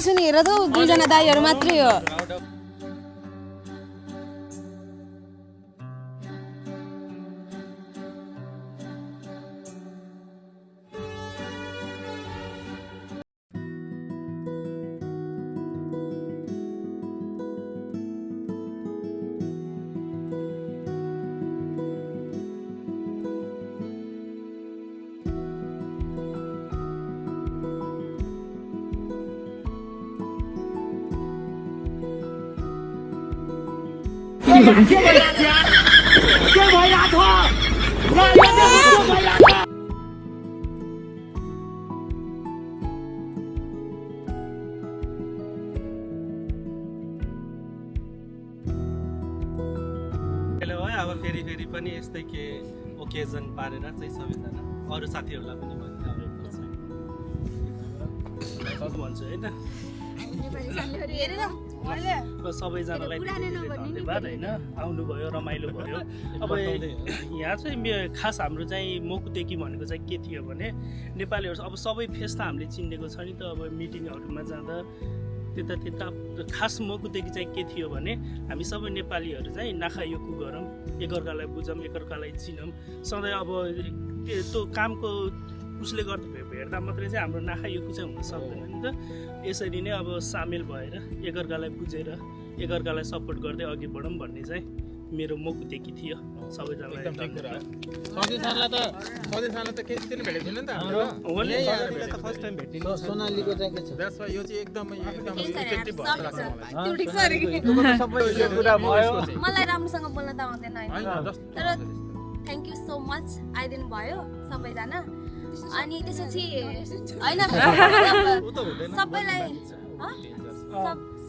सुनेर त दुईजना दाइहरू मात्रै हो अब फेरि पनि यस्तै के ओकेजन पारेर चाहिँ सबैजना अरू साथीहरूलाई पनि भन्छु होइन सबैजनालाई धन्यवाद होइन आउनुभयो रमाइलो भयो अब यहाँ चाहिँ खास हाम्रो चाहिँ मोकुतेकी भनेको चाहिँ के थियो भने नेपालीहरू अब सबै फेस त हामीले चिनेको छ नि त अब मिटिङहरूमा जाँदा त्यता खास मोकुतेकी चाहिँ के थियो भने हामी सबै नेपालीहरू चाहिँ नाखा योकु गरौँ एकअर्कालाई बुझौँ एकअर्कालाई चिनौँ सधैँ अब त्यो कामको उसले गर्दा भेट्दा मात्रै चाहिँ हाम्रो नाखा योकु चाहिँ हुन सक्दैन नि त यसरी नै अब सामेल भएर एकअर्कालाई बुझेर एकअर्कालाई सपोर्ट गर्दै अघि बढौँ भन्ने चाहिँ मेरो मोकुतेकी थियो सबैजनालाई सोनालीको चाहिँ के छ यो चाहिँ एकदमै इफेक्टिभ मलाई राम्रोसँग बोल्न त आउँदैन तर थ्याङ्क यू सो मच आइदिनु भयो सबैजना अनि त्यसपछि होइन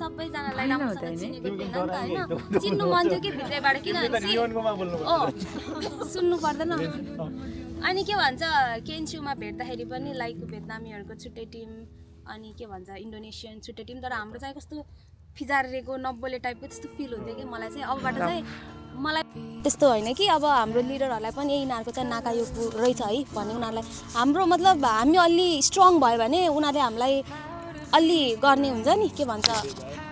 सबैजनालाई राम्रोसँग चिनेको थिएन नि त होइन चिन्नु मन थियो कि भित्रैबाट किनभने सुन्नु पर्दैन अनि के भन्छ केन्चुमा भेट्दाखेरि पनि लाइक भियतनामीहरूको छुट्टै टिम अनि के भन्छ इन्डोनेसियन छुट्टै टिम तर हाम्रो चाहिँ कस्तो फिजारेको नब्बोले टाइपको त्यस्तो फिल हुन्थ्यो कि मलाई चाहिँ अबबाट चाहिँ मलाई त्यस्तो होइन कि अब हाम्रो लिडरहरूलाई पनि यिनीहरूको चाहिँ नाका योकु रहेछ है भन्ने उनीहरूलाई हाम्रो मतलब हामी अलि स्ट्रङ भयो भने उनीहरूले हामीलाई अलि गर्ने हुन्छ नि के भन्छ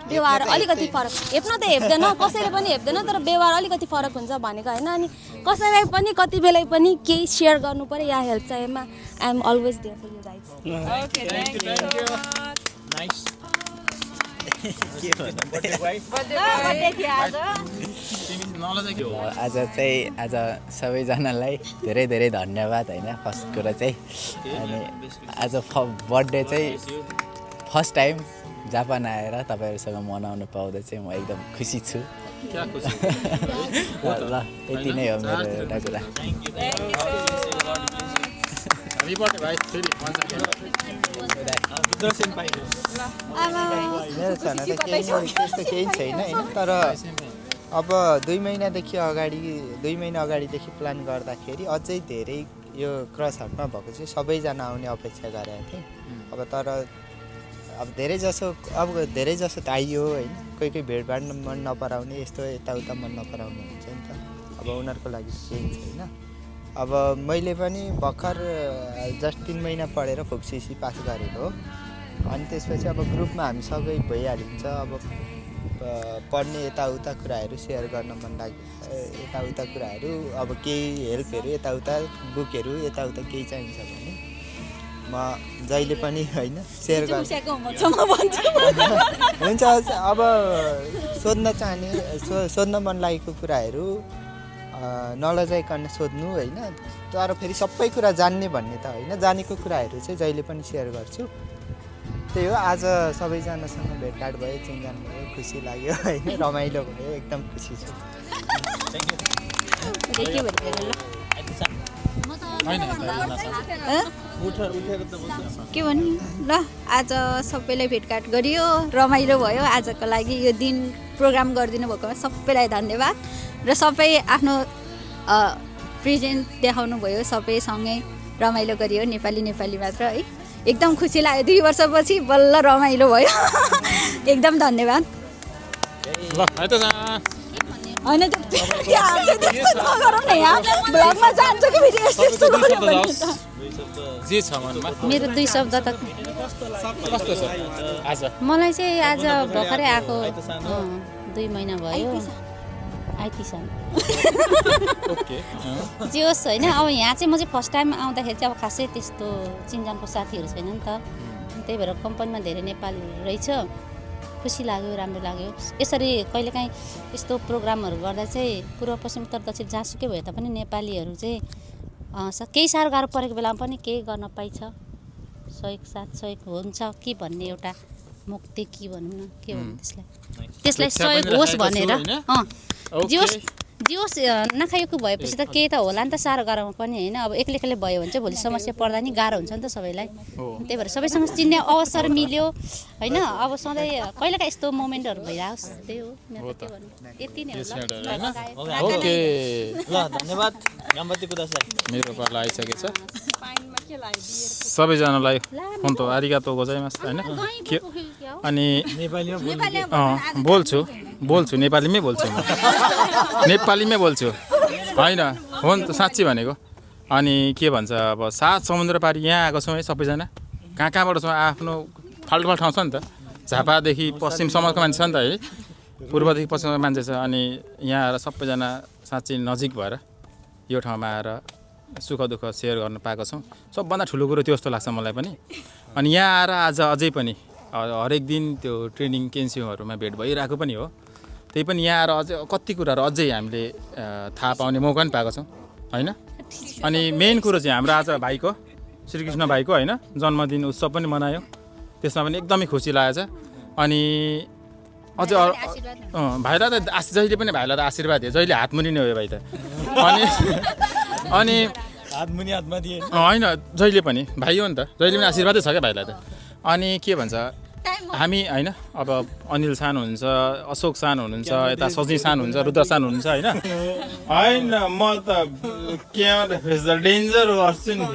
व्यवहार अलिकति फरक हेप्न त हेप्दैन कसैले पनि हेप्दैन तर व्यवहार अलिकति फरक हुन्छ भनेको होइन अनि कसैलाई पनि कति बेला पनि केही सेयर गर्नु पर्यो या हेल्प चाहिएमा I am always there for you guys okay thank you nice आज सबैजनालाई धेरै धेरै धन्यवाद होइन फर्स्ट कुरा चाहिँ अनि आज बर्थडे चाहिँ फर्स्ट टाइम जापान आएर तपाईँहरूसँग मनाउनु पाउँदा चाहिँ म एकदम खुसी छु ल यति नै हो मेरो एउटा कुरा मेरो छन त त्यस्तो केही छैन होइन तर अब 2 महिनादेखि अगाडिदेखि प्लान गर्दाखेरि अझै धेरै यो क्रस हाटमा भएको चाहिँ सबैजना आउने अपेक्षा गरेको थिएँ अब तर अब धेरै जसो त आइयो होइन कोही भेटभाड मन नपराउने यस्तो यताउता मन नपराउने हुन्छ नि त अब उनीहरूको लागि केही छैन अब मैले पनि भर्खर जस्ट 3 महिना पढेर फोक्सिसी पास गरेको हो अनि त्यसपछि अब ग्रुपमा हामी सबै भइहालिन्छ अब पढ्ने यताउता कुराहरू सेयर गर्न मन लाग्यो यताउता कुराहरू अब केही हेल्पहरू यताउता बुकहरू यताउता केही चाहिन्छ भने म जहिले पनि होइन सेयर गर्छु हुन्छ अब सोध्न मन लागेको कुराहरू नलजाइकन सोध्नु होइन तर फेरि सबै कुरा जान्ने भन्ने त होइन जानेको कुराहरू चाहिँ जहिले पनि सेयर गर्छु त्यही हो आज सबैजनासँग भेटघाट भयो चिनजान भयो खुसी लाग्यो होइन रमाइलो भयो एकदम खुसी छु के भन्नु ल आज सबैलाई भेटघाट गरियो रमाइलो भयो आजको लागि यो दिन प्रोग्राम गरिदिनु भएकोमा सबैलाई धन्यवाद र सबै आफ्नो प्रेजेन्ट देखाउनु भयो सबैसँगै रमाइलो गरियो नेपाली मात्र है एकदम खुसी लाग्यो 2 वर्षपछि बल्ल रमाइलो भयो एकदम धन्यवाद ल है त हैन ब्लगमा जान्छ कि फेरि यस्तो गर्यो भने त जे छ मनमा मेरो 2 शब्द त कस्तो छ आज मलाई चाहिँ आज भर्खरै आएको 2 महिना भयो आइती सानो ओके जे होस् होइन अब यहाँ चाहिँ म चाहिँ फर्स्ट टाइम आउँदाखेरि चाहिँ अब खासै त्यस्तो चिनजानको साथीहरू छैन नि त त्यही भएर कम्पनीमा धेरै नेपाली रहेछ खुसी लाग्यो राम्रो लाग्यो यसरी कहिलेकाहीँ यस्तो प्रोग्रामहरू गर्दा चाहिँ पूर्व पश्चिम उत्तर दक्षिण जहाँसुकै भए तापनि नेपालीहरू चाहिँ केही साह्रो गाह्रो परेको बेलामा पनि केही गर्न पाइन्छ सहयोग हुन्छ कि भन्ने एउटा मुक्ति के भनौँ न के भन्नु त्यसलाई सहयोग होस् भनेर जे होस् नखाएको भएपछि त केही त होला नि त साह्रो गाह्रोमा पनि होइन अब एक्लै भयो भने चाहिँ भोलि समस्या पर्दा नि गाह्रो हुन्छ नि त सबैलाई त्यही भएर सबैसँग चिन्ने अवसर मिल्यो होइन अब सधैँ कहिलेकाहीँ यस्तो मोमेन्टहरू भइरहोस् त्यही हो यति नै हो ओके ल धन्यवाद गम्बती कुदासलाई मेरो पाला आइसकेछ सबैजनालाई हुन्छ आरिगातो गोजाइमास होइन अनि बोल्छु नेपालीमै बोल्छु म नेपालीमै बोल्छु होइन हो नि त साँच्ची भनेको अनि के भन्छ अब 7 समुद्र पारी यहाँ आएको छौँ है सबैजना कहाँबाट छौँ आफ्नो फाल्टो ठाउँ छ नि त झापादेखि पश्चिमसम्मको मान्छे छ नि त है पूर्वदेखि पश्चिमको मान्छे छ अनि यहाँ आएर सबैजना साँच्ची नजिक भएर यो ठाउँमा आएर सुख दुःख सेयर गर्न पाएको छौँ सबभन्दा ठुलो कुरो त्यो जस्तो लाग्छ मलाई पनि अनि यहाँ आएर आज अझै पनि हरेक दिन त्यो ट्रेनिङ केन्सिङहरूमा भेट भइरहेको पनि हो त्यही पनि यहाँ आएर अझै कति कुराहरू अझै हामीले थाहा पाउने मौका पनि पाएको छौँ होइन अनि मेन कुरो चाहिँ हाम्रो आज भाइको श्रीकृष्ण भाइको होइन जन्मदिन उत्सव पनि मनायो त्यसमा पनि एकदमै खुसी लागेको छ अनि अझै भाइलाई त जहिले पनि भाइलाई त आशीर्वाद दियो जहिले हातमुनि नै हो भाइ त अनि हातमुनि हातमा दिए होइन जहिले पनि भाइ हो नि त जहिले पनि आशीर्वादै छ क्या भाइलाई त अनि के भन्छ हामी होइन अब अनिल सान हुनुहुन्छ अशोक सान हुनुहुन्छ यता सजी सान हुन्छ रुद्र सान हुनुहुन्छ होइन म त डेन्जर गर्छु नि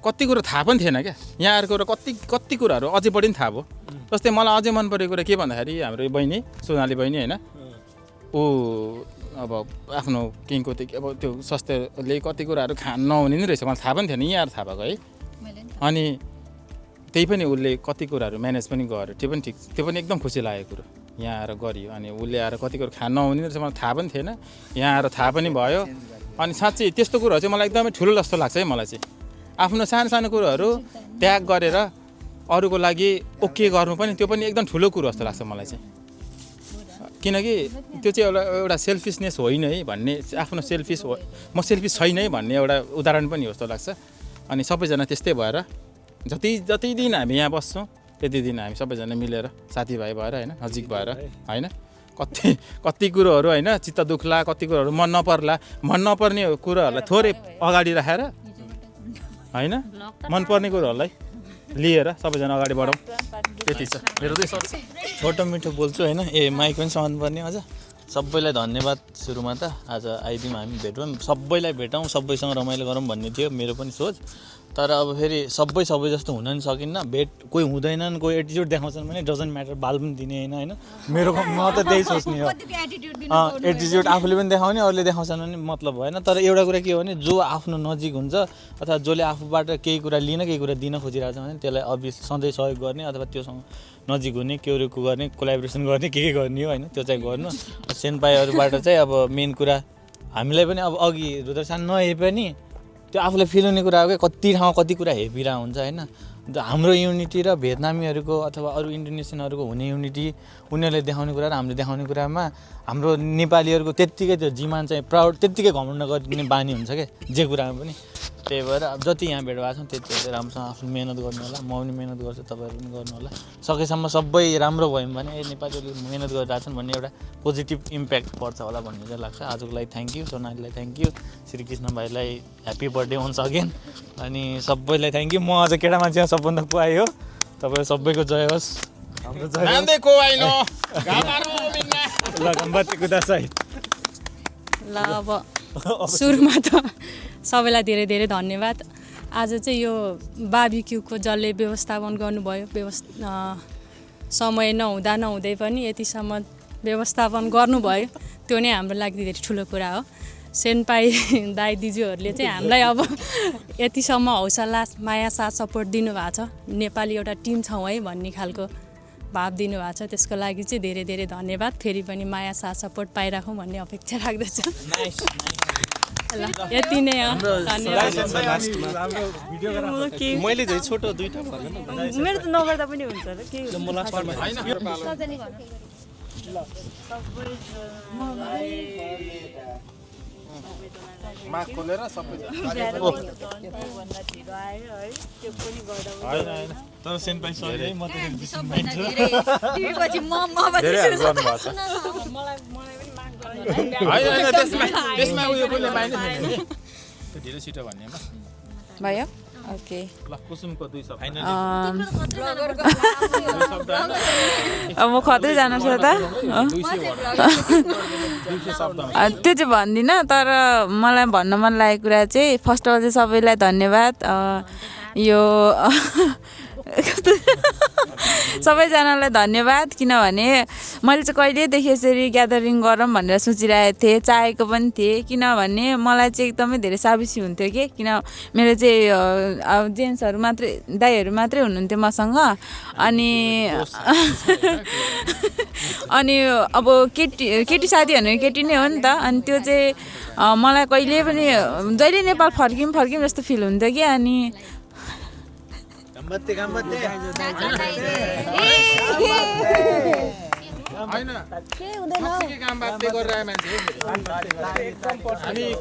कति कुरो थाहा पनि थिएन क्या यहाँ आएको कति कुराहरू अझै बढी पनि थाहा भयो जस्तै मलाई अझै मन परेको कुरा के भन्दाखेरि हाम्रो बहिनी सोनाली बहिनी होइन ऊ अब आफ्नो किङको अब त्यो स्वास्थ्यले कति कुराहरू खान नहुने नै रहेछ मलाई थाहा पनि थिएन यहाँ आएर थाहा भएको है अनि त्यही पनि उसले कति कुराहरू म्यानेज पनि गर्यो त्यो पनि एकदम खुसी लागेको कुरो यहाँ आएर गरियो अनि उसले आएर कति कुरो खान नहुने रहेछ मलाई थाहा पनि थिएन यहाँ आएर थाहा पनि भयो अनि साँच्चै त्यस्तो कुरोहरू चाहिँ मलाई एकदमै ठुलो जस्तो लाग्छ है मलाई चाहिँ आफ्नो सानो कुरोहरू त्याग गरेर अरूको लागि ओके गर्नु पनि त्यो पनि एकदम ठुलो कुरो जस्तो लाग्छ मलाई चाहिँ किनकि त्यो चाहिँ एउटा सेल्फिसनेस होइन है भन्ने आफ्नो म सेल्फिस छैन है भन्ने एउटा उदाहरण पनि हो जस्तो लाग्छ अनि सबैजना त्यस्तै भएर जति दिन हामी यहाँ बस्छौँ त्यति दिन हामी सबैजना मिलेर साथीभाइ भएर होइन नजिक भएर होइन कति कुरोहरू होइन चित्त दुख्ला कति कुरोहरू मन नपर्ने कुरोहरूलाई थोरै अगाडि राखेर होइन मनपर्ने कुरोहरूलाई लिएर सबैजना अगाडि बढौँ त्यति छ मेरो चाहिँ छोटो मिठो बोल्छु होइन माइक पनि समाउनु पर्ने अझ सबैलाई धन्यवाद सुरुमा त आज आइदिउँ हामी भेटौँ सबैलाई भेटौँ सबैसँग रमाइलो गरौँ भन्ने थियो मेरो पनि सोच तर अब फेरि सबै जस्तो हुन नि सकिन्न भेट कोही हुँदैनन् कोही एटिट्युड देखाउँछन् भने डजन्ट म्याटर बाल पनि दिने होइन मेरो म त त्यही सोच्ने हो एटिट्युड आफूले पनि देखाउने अरूले देखाउँछन् भने मतलब भएन तर एउटा कुरा के हो भने जो आफ्नो नजिक हुन्छ अथवा जसले आफूबाट केही कुरा लिन केही कुरा दिन खोजिरहेको छ भने त्यसलाई अभियस सधैँ सहयोग गर्ने अथवा त्योसँग नजिक हुने केको गर्ने कोलाबोरेसन गर्ने के गर्ने हो होइन त्यो चाहिँ गर्नु सेनपाईहरूबाट चाहिँ अब मेन कुरा हामीलाई पनि अब अघि रुद्रसान नहे पनि त्यो आफूलाई फिल हुने कुरा हो क्या कति ठाउँमा कति कुरा हेपिरहेको हुन्छ होइन हाम्रो युनिटी र भियतनामीहरूको अथवा अरू इन्डोनेसियनहरूको हुने युनिटी उनीहरूले देखाउने कुरा र हामीले देखाउने कुरामा हाम्रो नेपालीहरूको त्यत्तिकै त्यो जिमान चाहिँ प्राउड त्यत्तिकै घमण्ड गर्ने बानी हुन्छ क्या जे कुरामा पनि त्यही भएर अब जति यहाँ भेट भएको छौँ त्यति राम्रोसँग आफ्नो मिहिनेत गर्नु होला म पनि मिहिनेत गर्छु तपाईँहरू पनि गर्नु होला सकेसम्म सबै राम्रो भयौँ भने नेपालीहरूले मिहिनेत गरिरहेको छन् भन्ने एउटा पोजिटिभ इम्प्याक्ट पर्छ होला भन्ने चाहिँ लाग्छ आजको लागि थ्याङ्क यू सोनालीलाई थ्याङ्क यू श्रीकृष्ण भाइलाई ह्याप्पी बर्थडे वन्स अगेन अनि सबैलाई थ्याङ्क यू म आज केटा मान्छे सबभन्दा पुआएँ हो तपाईँहरू सबैको जय होस् हाम्रो जय ल गम्बती कुदासै ल अब सुरुमा त सबैलाई धेरै धेरै धन्यवाद आज चाहिँ यो बार्बिक्युको जसले व्यवस्थापन गर्नुभयो समय नहुँदै पनि यतिसम्म व्यवस्थापन गर्नुभयो त्यो नै हाम्रो लागि धेरै ठुलो कुरा हो सेनपाई दाइ दिजूहरूले चाहिँ हामीलाई अब यतिसम्म हौसला माया साथ सपोर्ट दिनुभएको छ नेपाली एउटा टिम छौँ है भन्ने खालको भाव दिनुभएको छ त्यसको लागि चाहिँ धेरै धेरै धन्यवाद फेरि पनि माया साथ सपोर्ट पाइराखौँ भन्ने अपेक्षा राख्दछु ल यति नै हो धन्यवाद मैले चाहिँ छोटो दुईटा मेरो त नगर्दा पनि हुन्छ र के माग खोलेर सबै तर सेनपाई सरी है म त त्यसमा उयो पनि पाइन्छ ढिलो छिटो भन्नेमा भयो ओके ल कुसुमको 2 शब्द फाइनल अब म कतै जानु छ त 200 शब्द त्यो चाहिँ भन्दिनँ तर मलाई भन्न मन लागेको कुरा चाहिँ फर्स्ट अफ अल चाहिँ सबैलाई धन्यवाद यो सबैजनालाई धन्यवाद किनभने मैले चाहिँ कहिलेदेखि यसरी ग्यादरिङ गरौँ भनेर सोचिरहेको थिएँ चाहेको पनि थिएँ किनभने मलाई चाहिँ एकदमै धेरै साबिसी हुन्थ्यो कि किन मेरो चाहिँ अब जेन्ट्सहरू मात्रै दाइहरू मात्रै हुनुहुन्थ्यो मसँग अनि अब केटी साथी भनेको केटी नै हो नि त अनि त्यो चाहिँ मलाई कहिले पनि जहिले नेपाल फर्किम जस्तो फिल हुन्थ्यो कि अनि हामी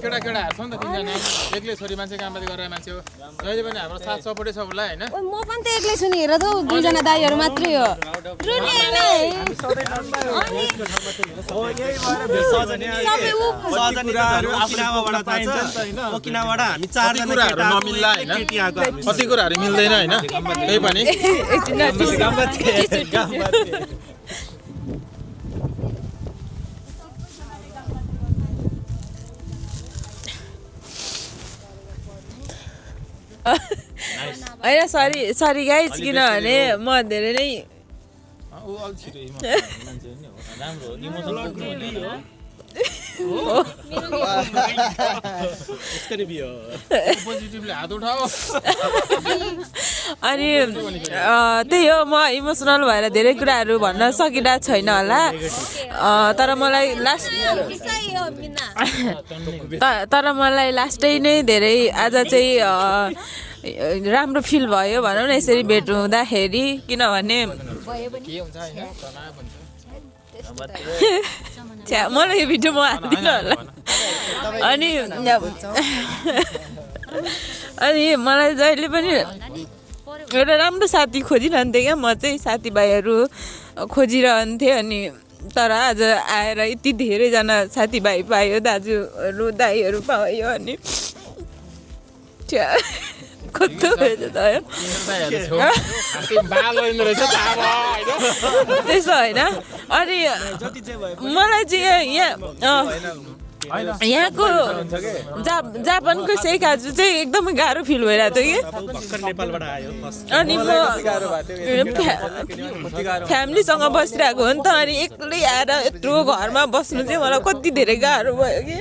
केटाहरू छौँ नि त तिनजना एक्लै छोरी मान्छे कामबाती गरेर मान्छे हो जहिले पनि हाम्रो साथ सपोर्टै छ उसलाई होइन म पनि त एक्लै छु नि हेर त दुईजना दाइहरू मात्रै हो कति कुराहरू मिल्दैन होइन त्यही पनि होइन सरी गाइज किनभने म धेरै नै अनि त्यही हो म इमोसनल भएर धेरै कुराहरू भन्न सकिरहेको छैन होला तर मलाई लास्टै नै धेरै आज चाहिँ राम्रो फिल भयो भनौँ न यसरी भेट हुँदाखेरि किनभने मलाई यो भिडियोमा हाल्दिनँ होला अनि मलाई जहिले पनि एउटा राम्रो साथी खोजिरहन्थेँ क्या म चाहिँ साथीभाइहरू खोजिरहन्थेँ अनि तर आज आएर यति धेरैजना साथीभाइ पायो दाजुहरू दाइहरू पायो अनि कस्तो रहेछ त त्यसो होइन अनि मलाई चाहिँ यहाँको जापानको सेकाजु चाहिँ एकदमै गाह्रो फिल भइरहेको थियो कि अनि म फ्यामिलीसँग बसिरहेको हो नि त अनि एक्लै आएर यत्रो घरमा बस्नु चाहिँ मलाई कति धेरै गाह्रो भयो कि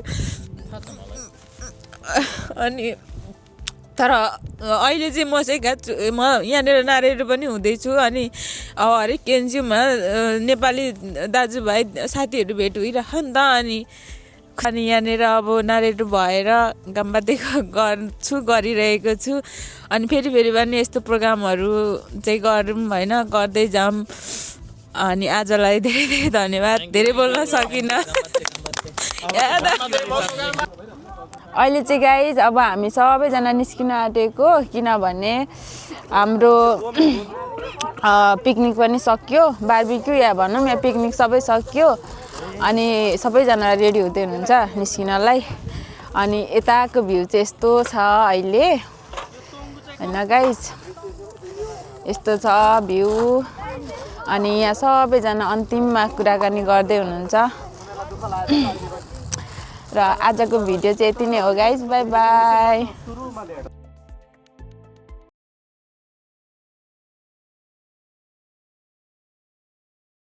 अनि तर अहिले चाहिँ म चाहिँ म यहाँनिर नारेर पनि हुँदैछु अनि अब हरेक केन्ज्यूमा नेपाली दाजुभाइ साथीहरू भेट भइरह नि त अनि यहाँनिर अब नारेर भएर कामबाती गरिरहेको छु अनि फेरि पनि यस्तो प्रोग्रामहरू चाहिँ गरौँ होइन गर्दै जाऊँ अनि आजलाई धेरै धेरै धन्यवाद धेरै बोल्न सकिनँ अहिले चाहिँ गाइज अब हामी सबैजना निस्किन आँटेको किनभने हाम्रो पिकनिक पनि सक्यो बार्बिक्यू या भनौँ या पिकनिक सबै सक्यो अनि सबैजना रेडी हुँदै हुनुहुन्छ निस्किनलाई अनि यताको भ्यू चाहिँ यस्तो छ अहिले होइन गाइज यस्तो छ भ्यू अनि यहाँ सबैजना अन्तिममा कुराकानी गर्दै हुनुहुन्छ र आजको भिडियो चाहिँ यति नै हो गाइज बाई बाई।